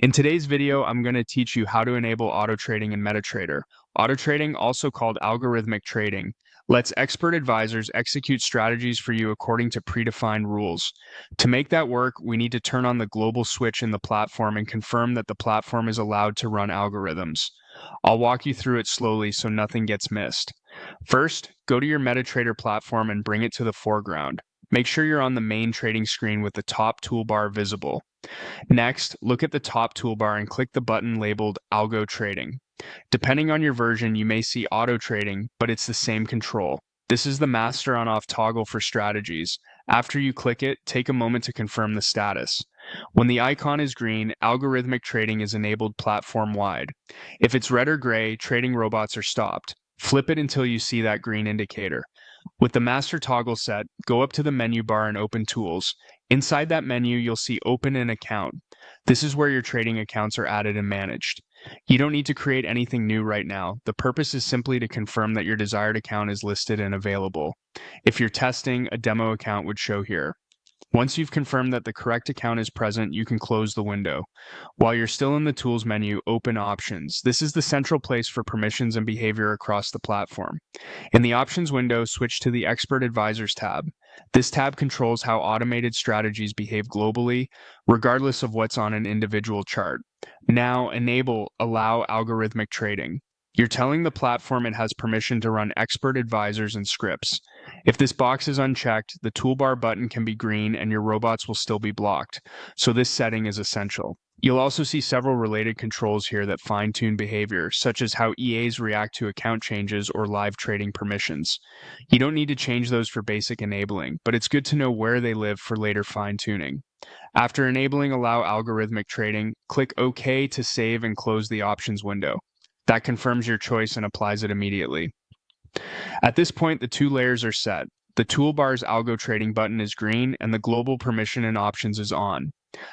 In today's video, I'm going to teach you how to enable auto trading in Metatrader. Auto trading, also called algorithmic trading, lets expert advisors execute strategies for you according to predefined rules. To make that work, we need to turn on the global switch in the platform and confirm that the platform is allowed to run algorithms. I'll walk you through it slowly so nothing gets missed. First, go to your Metatrader platform and bring it to the foreground. Make sure you're on the main trading screen with the top toolbar visible. Next, look at the top toolbar and click the button labeled Algo Trading. Depending on your version, you may see Auto Trading, but it's the same control. This is the master on-off toggle for strategies. After you click it, take a moment to confirm the status. When the icon is green, algorithmic trading is enabled platform-wide. If it's red or gray, trading robots are stopped. Flip it until you see that green indicator. With the master toggle set, go up to the menu bar and open Tools. Inside that menu, you'll see Open an Account. This is where your trading accounts are added and managed. You don't need to create anything new right now. The purpose is simply to confirm that your desired account is listed and available. If you're testing, a demo account would show here. Once you've confirmed that the correct account is present, you can close the window. While you're still in the Tools menu, open Options. This is the central place for permissions and behavior across the platform. In the Options window, switch to the Expert Advisors tab. This tab controls how automated strategies behave globally, regardless of what's on an individual chart. Now, enable Allow Algorithmic Trading. You're telling the platform it has permission to run expert advisors and scripts. If this box is unchecked, the toolbar button can be green and your robots will still be blocked, so this setting is essential. You'll also see several related controls here that fine-tune behavior, such as how EAs react to account changes or live trading permissions. You don't need to change those for basic enabling, but it's good to know where they live for later fine-tuning. After enabling Allow Algorithmic Trading, click OK to save and close the options window. That confirms your choice and applies it immediately. At this point, the two layers are set. The toolbar's Algo Trading button is green and the global permission and options is on.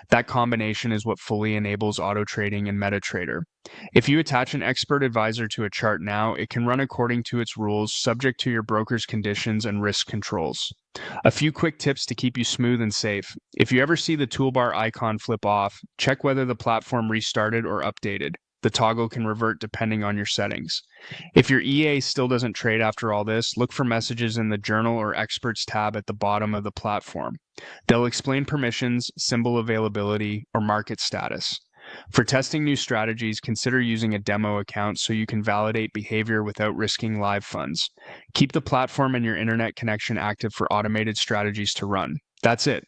That combination is what fully enables auto trading in Metatrader. If you attach an expert advisor to a chart now, it can run according to its rules, subject to your broker's conditions and risk controls. A few quick tips to keep you smooth and safe. If you ever see the toolbar icon flip off, check whether the platform restarted or updated. The toggle can revert depending on your settings. If your EA still doesn't trade after all this, look for messages in the Journal or Experts tab at the bottom of the platform. They'll explain permissions, symbol availability, or market status. For testing new strategies, consider using a demo account so you can validate behavior without risking live funds. Keep the platform and your internet connection active for automated strategies to run. That's it.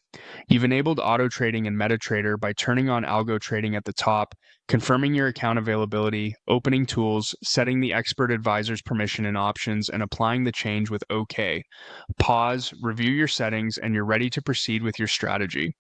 You've enabled auto trading in Metatrader by turning on algo trading at the top, confirming your account availability, opening Tools, setting the expert advisor's permission and options, and applying the change with OK. Pause, review your settings, and you're ready to proceed with your strategy.